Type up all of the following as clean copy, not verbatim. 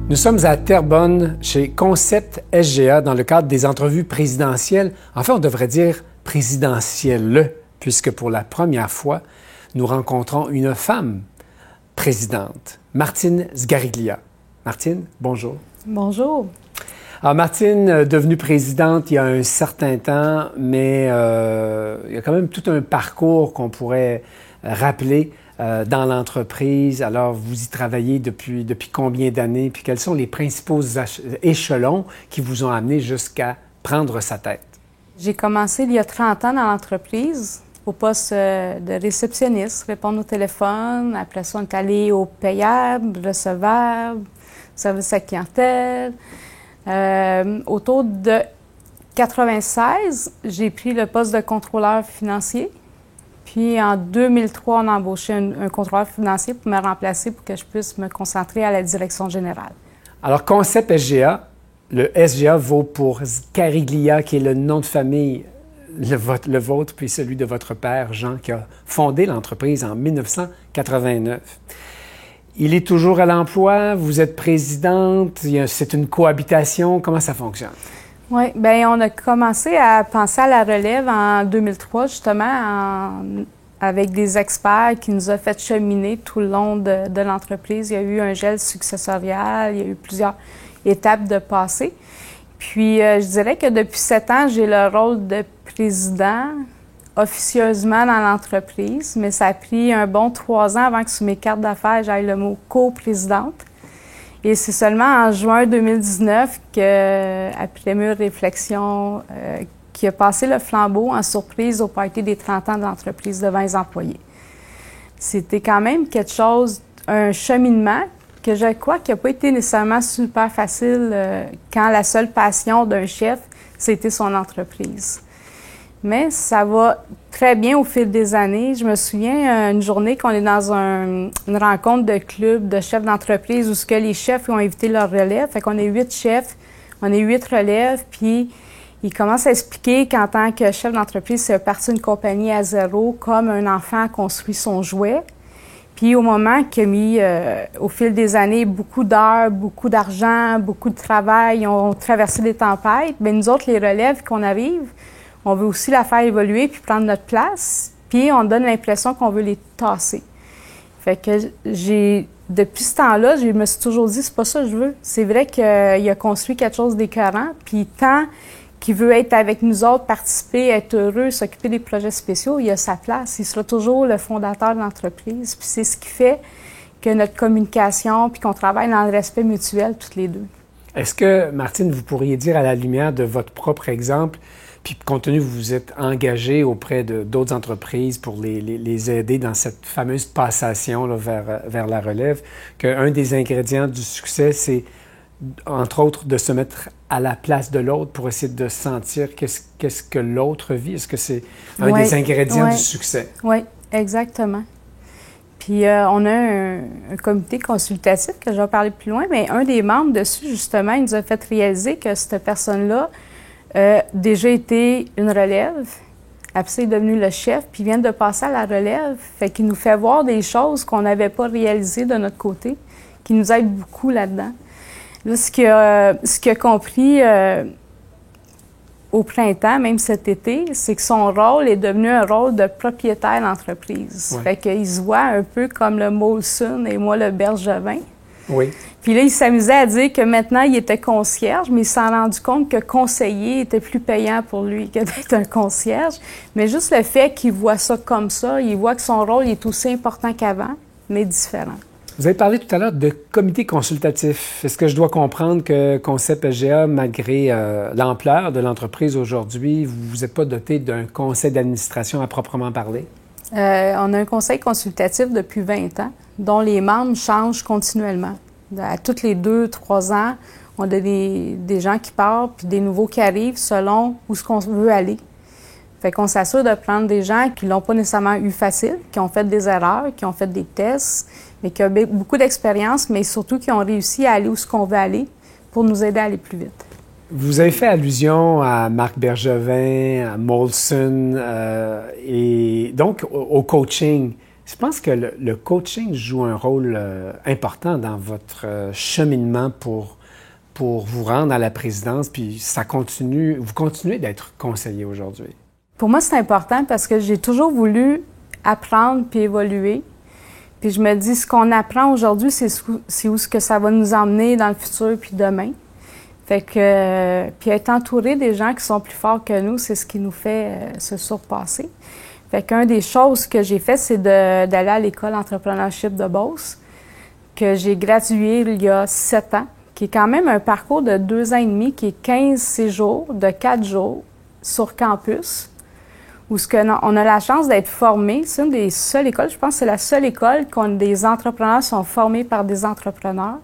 Nous sommes à Terrebonne, chez Concept SGA, dans le cadre des entrevues présidentielles. Enfin, on devrait dire présidentielles, puisque pour la première fois, nous rencontrons une femme présidente, Martine Sgariglia. Martine, bonjour. Bonjour. Alors, Martine, devenue présidente il y a un certain temps, mais il y a quand même tout un parcours qu'on pourrait rappeler dans l'entreprise. Alors, vous y travaillez depuis combien d'années? Puis quels sont les principaux échelons qui vous ont amené jusqu'à prendre sa tête? J'ai commencé il y a 30 ans dans l'entreprise au poste de réceptionniste, répondre au téléphone. Après ça, on est allé au payable, recevable, service à la clientèle. Autour de 96, j'ai pris le poste de contrôleur financier. Puis en 2003, on a embauché un contrôleur financier pour me remplacer pour que je puisse me concentrer à la direction générale. Alors, Concept SGA, le SGA vaut pour Sgariglia, qui est le nom de famille, le vôtre, puis celui de votre père, Jean, qui a fondé l'entreprise en 1989. Il est toujours à l'emploi, vous êtes présidente, c'est une cohabitation, comment ça fonctionne? Oui, bien, on a commencé à penser à la relève en 2003, justement, avec des experts qui nous ont fait cheminer tout le long de l'entreprise. Il y a eu un gel successorial, il y a eu plusieurs étapes de passé. Puis, je dirais que depuis 7 ans, j'ai le rôle de président officieusement dans l'entreprise, mais ça a pris un bon 3 ans avant que sur mes cartes d'affaires, j'aille le mot coprésidente. Et c'est seulement en juin 2019 qu'après mûre réflexion, qui a passé le flambeau en surprise au party des 30 ans de l'entreprise devant les employés. C'était quand même quelque chose, un cheminement que je crois qui n'a pas été nécessairement super facile quand la seule passion d'un chef, c'était son entreprise. Mais ça va très bien au fil des années. Je me souviens une journée qu'on est dans une rencontre de club de chefs d'entreprise où ce que les chefs ont invité leur relève. Fait qu'on est 8 chefs, on est 8 relèves, puis ils commencent à expliquer qu'en tant que chef d'entreprise, c'est parti d'une compagnie à zéro, comme un enfant construit son jouet. Puis au moment qu'il a mis, au fil des années, beaucoup d'heures, beaucoup d'argent, beaucoup de travail, ils ont traversé des tempêtes, bien nous autres, les relèves qu'on arrive, on veut aussi la faire évoluer puis prendre notre place, puis on donne l'impression qu'on veut les tasser. Fait que depuis ce temps-là, je me suis toujours dit, c'est pas ça que je veux. C'est vrai qu'il a construit quelque chose d'écœurant, puis tant qu'il veut être avec nous autres, participer, être heureux, s'occuper des projets spéciaux, il a sa place. Il sera toujours le fondateur de l'entreprise, puis c'est ce qui fait que notre communication, puis qu'on travaille dans le respect mutuel, toutes les deux. Est-ce que, Martine, vous pourriez dire à la lumière de votre propre exemple, puis compte tenu que vous vous êtes engagé auprès d'autres entreprises pour les aider dans cette fameuse passation là, vers la relève, qu'un des ingrédients du succès, c'est, entre autres, de se mettre à la place de l'autre pour essayer de sentir qu'est-ce que l'autre vit? Est-ce que c'est un des ingrédients du succès? Oui, exactement. Puis on a un comité consultatif que je vais parler plus loin, mais un des membres dessus, justement, il nous a fait réaliser que cette personne-là déjà été une relève, après ça, il est devenu le chef, puis il vient de passer à la relève. Fait qu'il nous fait voir des choses qu'on n'avait pas réalisées de notre côté, qui nous aident beaucoup là-dedans. Là, ce qu'il a compris au printemps, même cet été, c'est que son rôle est devenu un rôle de propriétaire d'entreprise. Ouais. Fait qu'il se voit un peu comme le Molson et moi le Bergevin. Oui. Puis là, il s'amusait à dire que maintenant, il était concierge, mais il s'est rendu compte que conseiller était plus payant pour lui que d'être un concierge. Mais juste le fait qu'il voit ça comme ça, il voit que son rôle est aussi important qu'avant, mais différent. Vous avez parlé tout à l'heure de comité consultatif. Est-ce que je dois comprendre que Concept SGA, malgré l'ampleur de l'entreprise aujourd'hui, vous n'êtes pas doté d'un conseil d'administration à proprement parler? On a un conseil consultatif depuis 20 ans, dont les membres changent continuellement. À tous les 2-3 ans, on a des gens qui partent puis des nouveaux qui arrivent selon où ce qu'on veut aller. Fait qu'on s'assure de prendre des gens qui l'ont pas nécessairement eu facile, qui ont fait des erreurs, qui ont fait des tests, mais qui ont beaucoup d'expérience, mais surtout qui ont réussi à aller où ce qu'on veut aller pour nous aider à aller plus vite. Vous avez fait allusion à Marc Bergevin, à Molson, et donc au coaching. Je pense que le coaching joue un rôle important dans votre cheminement pour vous rendre à la présidence, puis vous continuez d'être conseiller aujourd'hui. Pour moi, c'est important parce que j'ai toujours voulu apprendre puis évoluer. Puis je me dis, ce qu'on apprend aujourd'hui, c'est où ce que ça va nous emmener dans le futur puis demain. Fait que, puis être entouré des gens qui sont plus forts que nous, c'est ce qui nous fait se surpasser. Fait qu'une des choses que j'ai fait, c'est d'aller à l'école Entrepreneurship de Beauce, que j'ai gradué il y a 7 ans, qui est quand même un parcours de 2 ans et demi, qui est 15 séjours de 4 jours sur campus, où on a la chance d'être formés. C'est une des seules écoles, je pense que c'est la seule école où des entrepreneurs sont formés par des entrepreneurs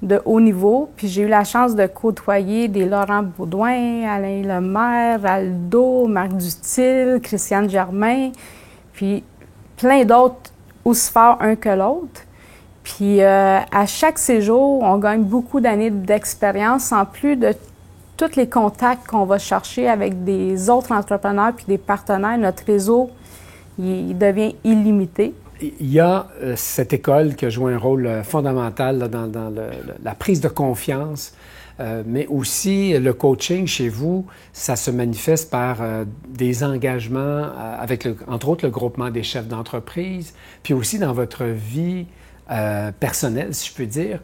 de haut niveau. Puis j'ai eu la chance de côtoyer des Laurent Baudouin, Alain Lemaire, Aldo, Marc Dutil, Christiane Germain, puis plein d'autres aussi forts un que l'autre. Puis à chaque séjour, on gagne beaucoup d'années d'expérience, en plus de tous les contacts qu'on va chercher avec des autres entrepreneurs puis des partenaires. Notre réseau, il devient illimité. Il y a cette école qui a joué un rôle fondamental là, dans la prise de confiance, mais aussi le coaching chez vous, ça se manifeste par des engagements avec, entre autres, le groupement des chefs d'entreprise, puis aussi dans votre vie personnelle, si je peux dire.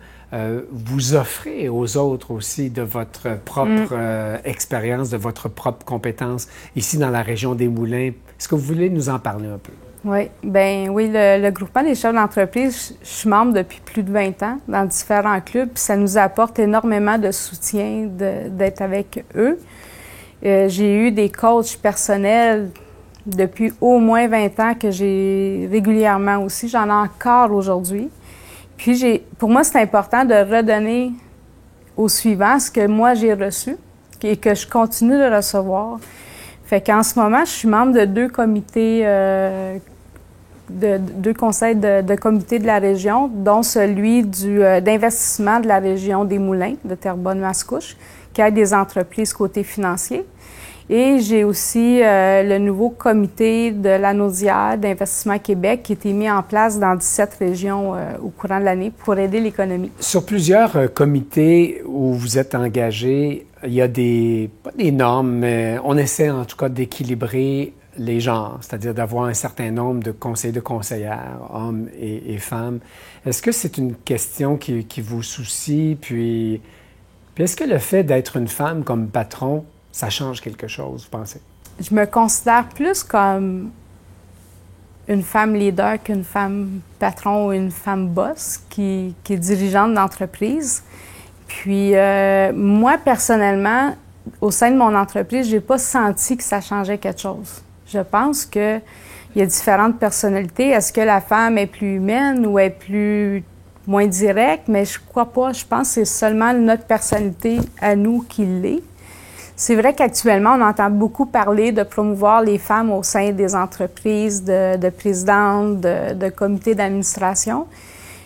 Vous offrez aux autres aussi de votre propre expérience, de votre propre compétence ici dans la région des Moulins. Est-ce que vous voulez nous en parler un peu? Oui, le groupement des chefs d'entreprise, je suis membre depuis plus de 20 ans dans différents clubs, puis ça nous apporte énormément de soutien d'être avec eux. J'ai eu des coachs personnels depuis au moins 20 ans que j'ai régulièrement aussi. J'en ai encore aujourd'hui. Puis pour moi, c'est important de redonner au suivant ce que moi j'ai reçu et que je continue de recevoir. Fait qu'en ce moment, je suis membre de 2 comités, deux conseils de comités de la région, dont celui d'investissement de la région des Moulins, de Terrebonne-Mascouche, qui aide des entreprises côté financier. Et j'ai aussi le nouveau comité de l'ANODIA d'Investissement Québec qui a été mis en place dans 17 régions au courant de l'année pour aider l'économie. Sur plusieurs comités où vous êtes engagés, il y a pas des normes, mais on essaie en tout cas d'équilibrer les genres, c'est-à-dire d'avoir un certain nombre de conseillers, de conseillères, hommes et femmes. Est-ce que c'est une question qui vous soucie? Puis est-ce que le fait d'être une femme comme patron, ça change quelque chose, vous pensez? Je me considère plus comme une femme leader qu'une femme patron ou une femme boss qui est dirigeante d'entreprise. Puis moi, personnellement, au sein de mon entreprise, j'ai pas senti que ça changeait quelque chose. Je pense qu'il y a différentes personnalités. Est-ce que la femme est plus humaine ou est moins directe? Mais je crois pas. Je pense que c'est seulement notre personnalité à nous qui l'est. C'est vrai qu'actuellement, on entend beaucoup parler de promouvoir les femmes au sein des entreprises, de présidentes, de comités d'administration.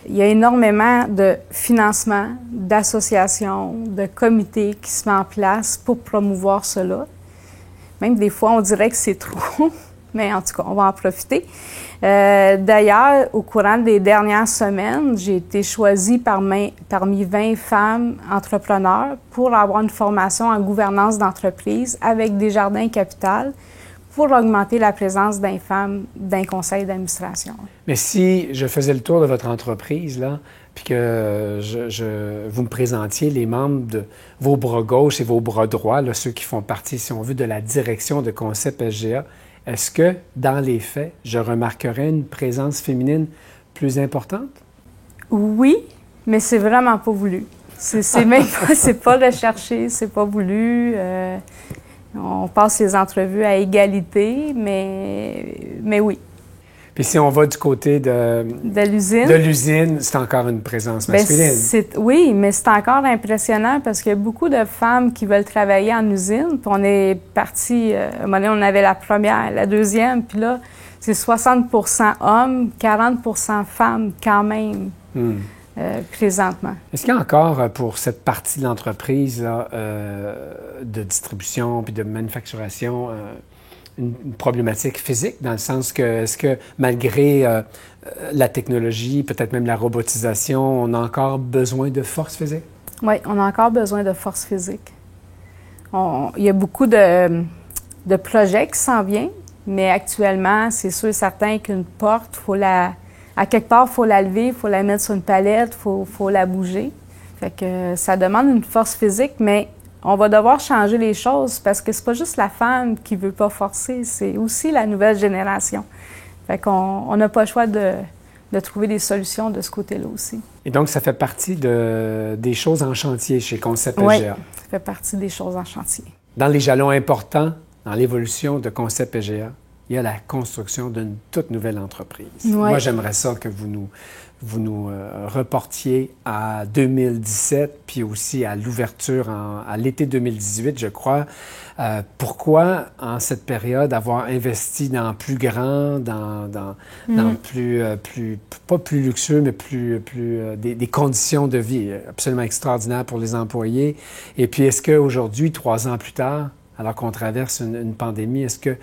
Il y a énormément de financement, d'associations, de comités qui se mettent en place pour promouvoir cela. Même des fois, on dirait que c'est trop, mais en tout cas, on va en profiter. D'ailleurs, au courant des dernières semaines, j'ai été choisie parmi 20 femmes entrepreneurs pour avoir une formation en gouvernance d'entreprise avec Desjardins Capital pour augmenter la présence des femmes dans le conseil d'administration. Mais si je faisais le tour de votre entreprise, là, puis que vous me présentiez les membres de vos bras gauche et vos bras droits, là, ceux qui font partie, si on veut, de la direction de Concept SGA, est-ce que, dans les faits, je remarquerais une présence féminine plus importante? Oui, mais c'est vraiment pas voulu. C'est même pas, c'est pas recherché, c'est pas voulu. On passe les entrevues à égalité, mais oui. Puis si on va du côté de l'usine, c'est encore une présence masculine. Oui, mais c'est encore impressionnant parce qu'il y a beaucoup de femmes qui veulent travailler en usine. Puis on est parti, à un moment donné, on avait la première, la deuxième, puis là, c'est 60 hommes, 40 femmes quand même, présentement. Est-ce qu'il y a encore, pour cette partie de l'entreprise de distribution puis de manufacturation, une problématique physique, dans le sens que, est-ce que malgré la technologie, peut-être même la robotisation, on a encore besoin de force physique? Oui, on a encore besoin de force physique. Il y a beaucoup de projets qui s'en viennent, mais actuellement, c'est sûr et certain qu'une porte, à quelque part, il faut la lever, il faut la mettre sur une palette, il faut la bouger. Fait que ça demande une force physique, mais on va devoir changer les choses parce que c'est pas juste la femme qui veut pas forcer, c'est aussi la nouvelle génération. Fait qu'on n'a pas le choix de trouver des solutions de ce côté-là aussi. Et donc, ça fait partie des choses en chantier chez Concept PGA? Oui, ça fait partie des choses en chantier. Dans les jalons importants, dans l'évolution de Concept PGA, il y a la construction d'une toute nouvelle entreprise. Oui. Moi, j'aimerais ça que vous nous reportiez à 2017, puis aussi à l'ouverture à l'été 2018, je crois. Pourquoi, en cette période, avoir investi dans plus grand, dans plus, pas plus luxueux, mais des conditions de vie absolument extraordinaires pour les employés? Et puis, est-ce qu'aujourd'hui, 3 ans plus tard, alors qu'on traverse une pandémie, est-ce que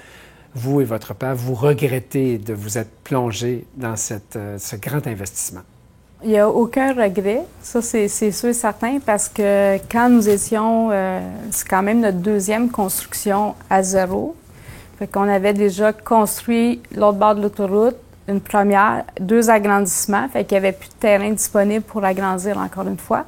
vous et votre père, vous regrettez de vous être plongé dans ce grand investissement? Il n'y a aucun regret, ça c'est sûr et certain, parce que quand nous étions, c'est quand même notre 2e construction à zéro. Fait qu'on avait déjà construit l'autre bord de l'autoroute, une première, 2 agrandissements, fait qu'il n'y avait plus de terrain disponible pour agrandir encore une fois.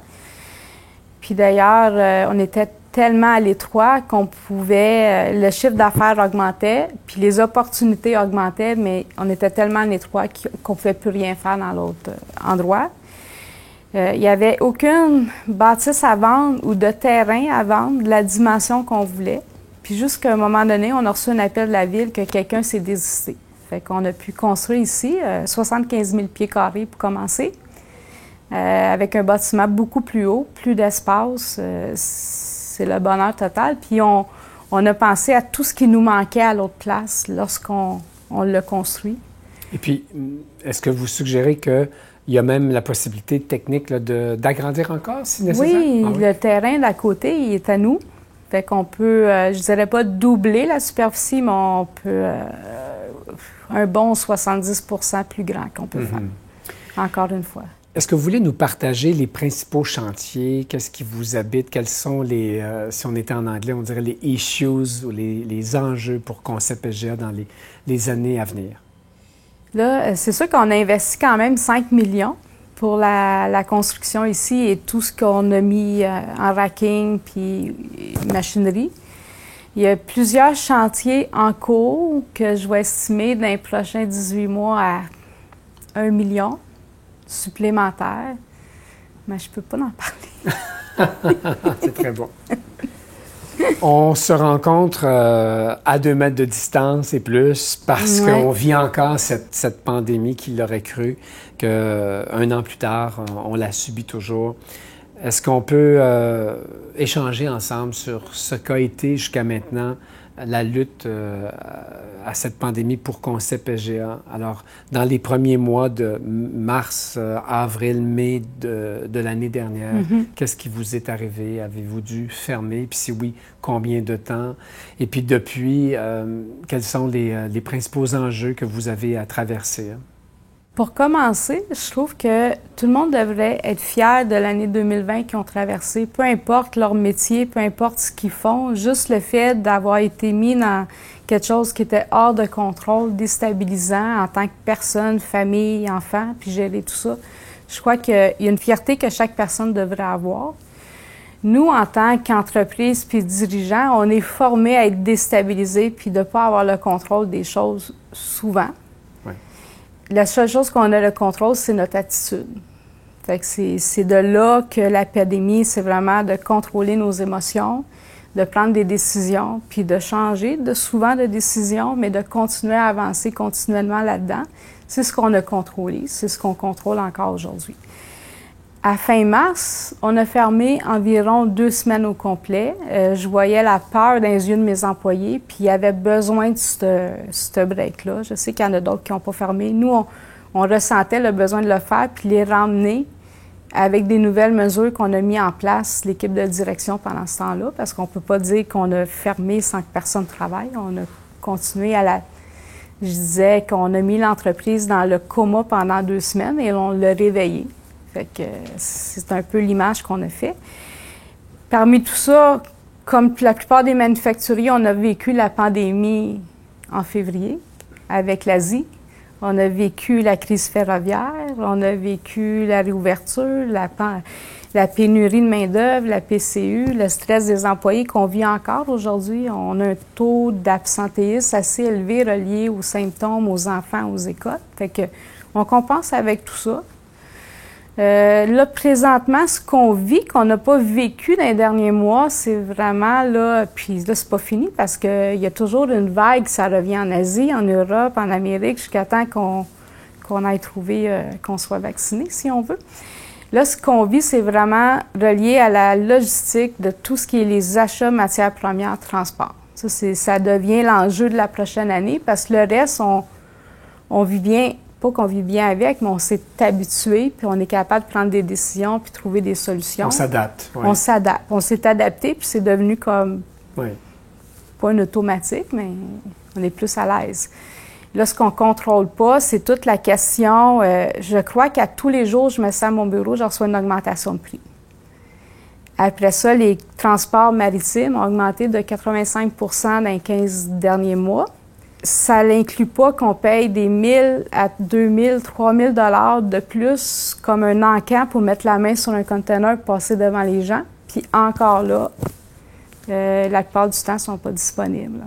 Puis d'ailleurs, on était tellement à l'étroit qu'on pouvait, le chiffre d'affaires augmentait, puis les opportunités augmentaient, mais on était tellement à l'étroit qu'on ne pouvait plus rien faire dans l'autre endroit. Il n'y avait aucune bâtisse à vendre ou de terrain à vendre de la dimension qu'on voulait. Puis jusqu'à un moment donné, on a reçu un appel de la ville que quelqu'un s'est désisté. Fait qu'on a pu construire ici 75 000 pieds carrés pour commencer, avec un bâtiment beaucoup plus haut, plus d'espace. C'est le bonheur total. Puis on a pensé à tout ce qui nous manquait à l'autre place lorsqu'on l'a construit. Et puis, est-ce que vous suggérez qu'il y a même la possibilité technique d'agrandir encore, si nécessaire? Oui, le terrain d'à côté, il est à nous. Fait qu'on peut, je dirais pas doubler la superficie, mais on peut un bon 70 % plus grand qu'on peut faire, encore une fois. Est-ce que vous voulez nous partager les principaux chantiers? Qu'est-ce qui vous habite? Quels sont les, si on était en anglais, on dirait les issues ou les enjeux pour Concept PGA dans les années à venir? Là, c'est sûr qu'on a investi quand même 5 millions pour la construction ici et tout ce qu'on a mis en racking puis machinerie. Il y a plusieurs chantiers en cours que je vais estimer dans les prochains 18 mois à 1 million supplémentaire, mais je ne peux pas en parler. C'est très bon. On se rencontre à 2 mètres de distance et plus parce qu'on vit encore cette pandémie, qui l'aurait cru, qu'un an plus tard, on la subit toujours. Est-ce qu'on peut échanger ensemble sur ce qu'a été jusqu'à maintenant la lutte à cette pandémie pour Concept PGA? Alors, dans les premiers mois de mars, avril, mai de l'année dernière, qu'est-ce qui vous est arrivé? Avez-vous dû fermer? Puis si oui, combien de temps? Et puis depuis, quels sont les principaux enjeux que vous avez à traverser? Pour commencer, je trouve que tout le monde devrait être fier de l'année 2020 qu'ils ont traversée, peu importe leur métier, peu importe ce qu'ils font, juste le fait d'avoir été mis dans quelque chose qui était hors de contrôle, déstabilisant en tant que personne, famille, enfant, puis gérer tout ça. Je crois qu'il y a une fierté que chaque personne devrait avoir. Nous, en tant qu'entreprise puis dirigeants, on est formés à être déstabilisés puis de ne pas avoir le contrôle des choses souvent. La seule chose qu'on a le contrôle, c'est notre attitude. Fait que c'est de là que la pandémie, c'est vraiment de contrôler nos émotions, de prendre des décisions, puis de changer souvent de décision, mais de continuer à avancer continuellement là-dedans. C'est ce qu'on a contrôlé, c'est ce qu'on contrôle encore aujourd'hui. À fin mars, on a fermé environ 2 semaines au complet. Je voyais la peur dans les yeux de mes employés, puis il y avait besoin de ce break-là. Je sais qu'il y en a d'autres qui n'ont pas fermé. Nous, on ressentait le besoin de le faire, puis les ramener avec des nouvelles mesures qu'on a mis en place, l'équipe de direction pendant ce temps-là, parce qu'on ne peut pas dire qu'on a fermé sans que personne travaille. On a continuer à la... Je disais qu'on a mis l'entreprise dans le coma pendant 2 semaines et on l'a réveillé. Fait que c'est un peu l'image qu'on a fait. Parmi tout ça, comme la plupart des manufacturiers, on a vécu la pandémie en février avec l'Asie. On a vécu la crise ferroviaire, on a vécu la réouverture, la pénurie de main-d'œuvre, la PCU, le stress des employés qu'on vit encore aujourd'hui. On a un taux d'absentéisme assez élevé relié aux symptômes, aux enfants, aux écoles. Fait que on compense avec tout ça. Là, présentement, ce qu'on vit, qu'on n'a pas vécu dans les derniers mois, c'est vraiment là, puis là, c'est pas fini parce qu'il y a toujours une vague, ça revient en Asie, en Europe, en Amérique, jusqu'à temps qu'on aille trouver, qu'on soit vacciné, si on veut. Là, ce qu'on vit, c'est vraiment relié à la logistique de tout ce qui est les achats, matières premières, transport. Ça devient l'enjeu de la prochaine année parce que le reste, on vit bien. Pas qu'on vit bien avec, mais on s'est habitué, puis on est capable de prendre des décisions, puis trouver des solutions. On s'adapte. Oui. On s'adapte. On s'est adapté, puis c'est devenu comme, pas un automatique, mais on est plus à l'aise. Là, ce qu'on ne contrôle pas, c'est toute la question. Je crois qu'à tous les jours, je me sers à mon bureau, je reçois une augmentation de prix. Après ça, les transports maritimes ont augmenté de 85 dans les 15 derniers mois. Ça n'inclut pas qu'on paye des 1 000 à 2 000, 3 000 $ de plus comme un encan pour mettre la main sur un conteneur et passer devant les gens. Puis encore là, la plupart du temps, ne sont pas disponibles.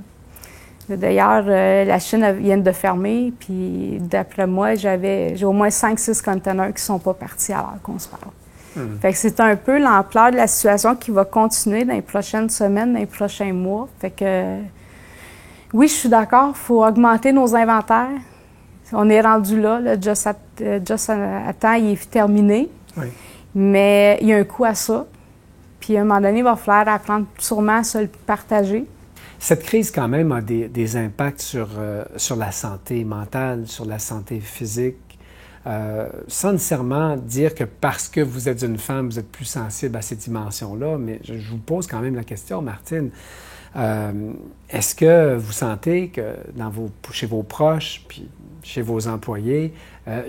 D'ailleurs, la Chine vient de fermer, puis d'après moi, j'ai au moins 5-6 conteneurs qui ne sont pas partis à l'heure qu'on se parle. Fait que c'est un peu l'ampleur de la situation qui va continuer dans les prochaines semaines, dans les prochains mois. Fait que oui, je suis d'accord, il faut augmenter nos inventaires. On est rendu là, le Just à temps, il est terminé. Oui. Mais il y a un coût à ça. Puis à un moment donné, il va falloir apprendre sûrement à se le partager. Cette crise, quand même, a des impacts sur la santé mentale, sur la santé physique, sans nécessairement dire que parce que vous êtes une femme, vous êtes plus sensible à ces dimensions-là. Mais je vous pose quand même la question, Martine. Est-ce que vous sentez que chez vos proches, puis chez vos employés,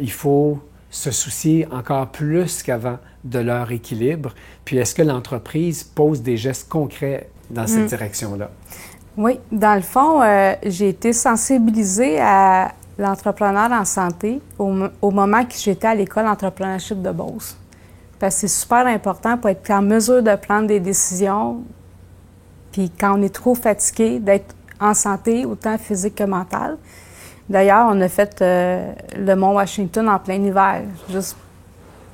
il faut se soucier encore plus qu'avant de leur équilibre? Puis est-ce que l'entreprise pose des gestes concrets dans cette direction-là? Oui, dans le fond, j'ai été sensibilisée à l'entrepreneur en santé au moment que j'étais à l'école Entrepreneurship de Beauce. Parce que c'est super important pour être en mesure de prendre des décisions. Puis quand on est trop fatigué, d'être en santé, autant physique que mentale. D'ailleurs, on a fait le Mont Washington en plein hiver, juste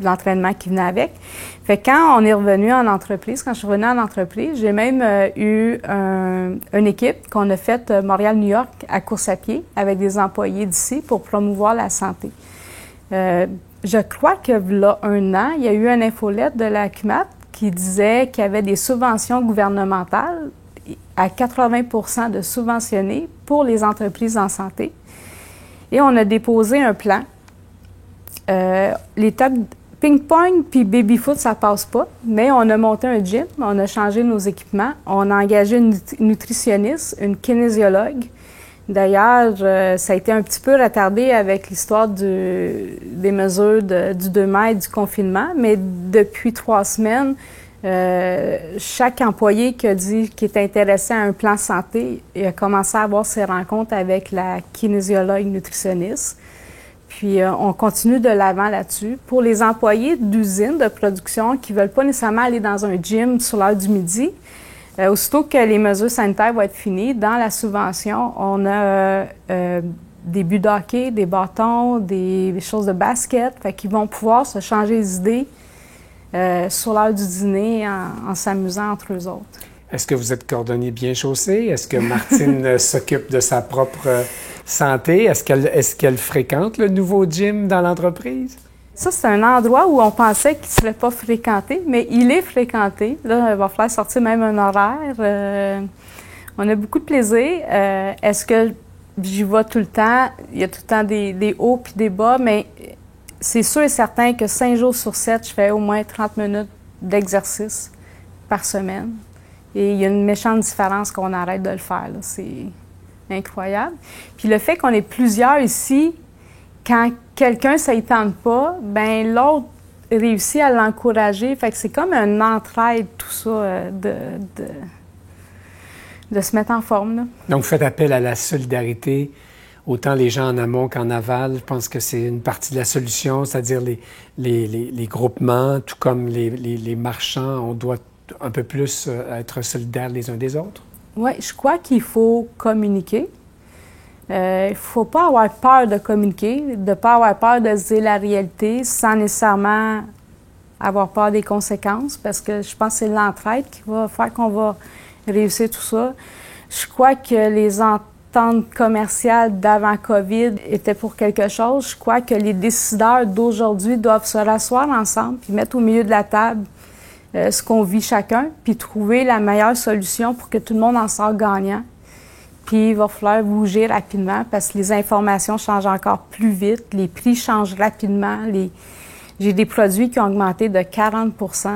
l'entraînement qui venait avec. Fait que quand on est revenu en entreprise, quand je suis revenue en entreprise, j'ai même eu une équipe qu'on a faite Montréal-New York à course à pied avec des employés d'ici pour promouvoir la santé. Je crois que là, 1 an, il y a eu une infolette de la CUMAT qui disait qu'il y avait des subventions gouvernementales à 80 de subventionnés pour les entreprises en santé. Et on a déposé un plan. Les tables ping-pong puis baby-foot, ça passe pas, mais on a monté un gym, on a changé nos équipements, on a engagé une nutritionniste, une kinésiologue. D'ailleurs, ça a été un petit peu retardé avec l'histoire des mesures du 2 mètres du confinement, mais depuis 3 semaines, chaque employé qui a dit qu'il est intéressé à un plan santé, il a commencé à avoir ses rencontres avec la kinésiologue nutritionniste. Puis on continue de l'avant là-dessus. Pour les employés d'usines de production qui ne veulent pas nécessairement aller dans un gym sur l'heure du midi, aussitôt que les mesures sanitaires vont être finies, dans la subvention, on a des buts de hockey, des bâtons, des choses de basket, fait qu'ils vont pouvoir se changer les idées sur l'heure du dîner en s'amusant entre eux autres. Est-ce que vous êtes cordonnier bien chaussé? Est-ce que Martine s'occupe de sa propre santé? Est-ce qu'elle fréquente le nouveau gym dans l'entreprise? Ça, c'est un endroit où on pensait qu'il ne serait pas fréquenté, mais il est fréquenté. Là, il va falloir sortir même un horaire. On a beaucoup de plaisir. Est-ce que j'y vais tout le temps? Il y a tout le temps des hauts puis des bas, mais c'est sûr et certain que 5 jours sur 7, je fais au moins 30 minutes d'exercice par semaine. Et il y a une méchante différence qu'on arrête de le faire. Là. incroyable. Puis le fait qu'on est plusieurs ici, quand quelqu'un, ça ne tente pas, ben l'autre réussit à l'encourager. Fait que c'est comme une entraide, tout ça, de se mettre en forme, là. Donc, vous faites appel à la solidarité, autant les gens en amont qu'en aval. Je pense que c'est une partie de la solution, c'est-à-dire les groupements, tout comme les marchands, on doit un peu plus être solidaires les uns des autres. Oui, je crois qu'il faut communiquer. Il ne faut pas avoir peur de communiquer, de ne pas avoir peur de se dire la réalité sans nécessairement avoir peur des conséquences, parce que je pense que c'est l'entraide qui va faire qu'on va réussir tout ça. Je crois que les ententes commerciales d'avant COVID étaient pour quelque chose. Je crois que les décideurs d'aujourd'hui doivent se rasseoir ensemble puis mettre au milieu de la table ce qu'on vit chacun, puis trouver la meilleure solution pour que tout le monde en sorte gagnant. Puis il va falloir bouger rapidement parce que les informations changent encore plus vite, les prix changent rapidement. J'ai des produits qui ont augmenté de 40 %.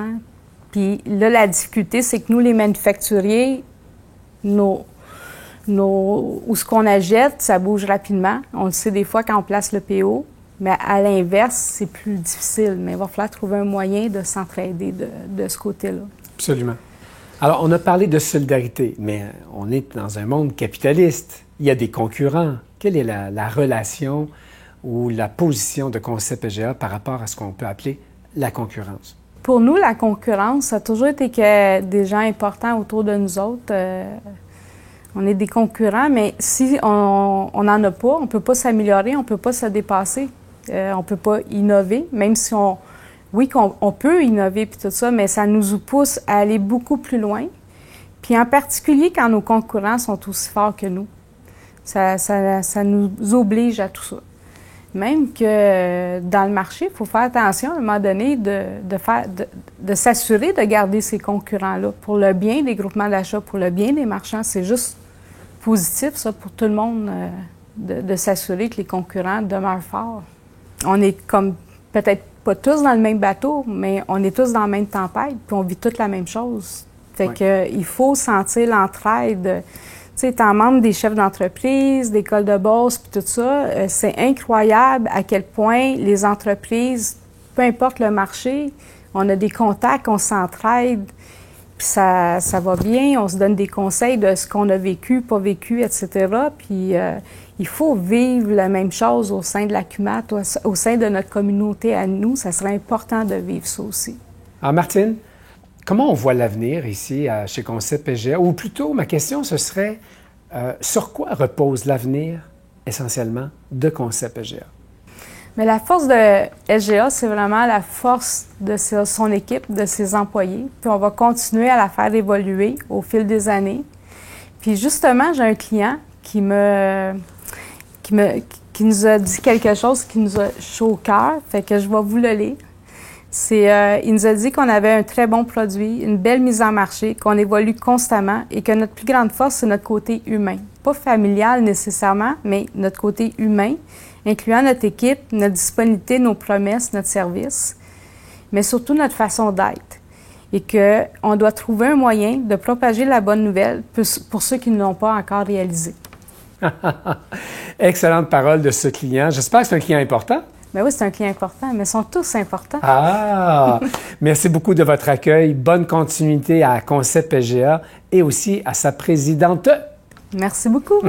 Puis là, la difficulté, c'est que nous, les manufacturiers, où ce qu'on achète, ça bouge rapidement. On le sait des fois quand on place le PO, mais à l'inverse, c'est plus difficile. Mais il va falloir trouver un moyen de s'entraider de ce côté-là. Absolument. Alors, on a parlé de solidarité, mais on est dans un monde capitaliste. Il y a des concurrents. Quelle est la relation ou la position de Concept EGA par rapport à ce qu'on peut appeler la concurrence? Pour nous, la concurrence, ça a toujours été que des gens importants autour de nous autres. On est des concurrents, mais si on n'en a pas, on ne peut pas s'améliorer, on ne peut pas se dépasser, on ne peut pas innover, même si on peut innover puis tout ça, mais ça nous pousse à aller beaucoup plus loin. Puis en particulier quand nos concurrents sont aussi forts que nous. Ça nous oblige à tout ça. Même que dans le marché, il faut faire attention à un moment donné de s'assurer de garder ces concurrents-là pour le bien des groupements d'achat, pour le bien des marchands. C'est juste positif, ça, pour tout le monde, de s'assurer que les concurrents demeurent forts. On est comme peut-être pas tous dans le même bateau, mais on est tous dans la même tempête, puis on vit toute la même chose. Fait que il faut sentir l'entraide. Tu sais, étant membre des chefs d'entreprise, d'écoles de bourse, puis tout ça, c'est incroyable à quel point les entreprises, peu importe le marché, on a des contacts, on s'entraide, puis ça va bien, on se donne des conseils de ce qu'on a vécu, pas vécu, etc. Puis il faut vivre la même chose au sein de la CUMAT, au sein de notre communauté à nous. Ça serait important de vivre ça aussi. Alors, Martine, comment on voit l'avenir ici chez Concept EGA? Ou plutôt, ma question, ce serait sur quoi repose l'avenir essentiellement de Concept EGA? Mais la force de SGA, c'est vraiment la force de son équipe, de ses employés. Puis on va continuer à la faire évoluer au fil des années. Puis justement, j'ai un client qui nous a dit quelque chose qui nous a chaud au cœur. Fait que je vais vous le lire. Il nous a dit qu'on avait un très bon produit, une belle mise en marché, qu'on évolue constamment et que notre plus grande force, c'est notre côté humain. Pas familial nécessairement, mais notre côté humain, incluant notre équipe, notre disponibilité, nos promesses, notre service, mais surtout notre façon d'être. Et qu'on doit trouver un moyen de propager la bonne nouvelle pour ceux qui ne l'ont pas encore réalisé. Excellente parole de ce client. J'espère que c'est un client important. Bien oui, c'est un client important, mais ils sont tous importants. Ah! Merci beaucoup de votre accueil. Bonne continuité à Concept EGA et aussi à sa présidente. Merci beaucoup.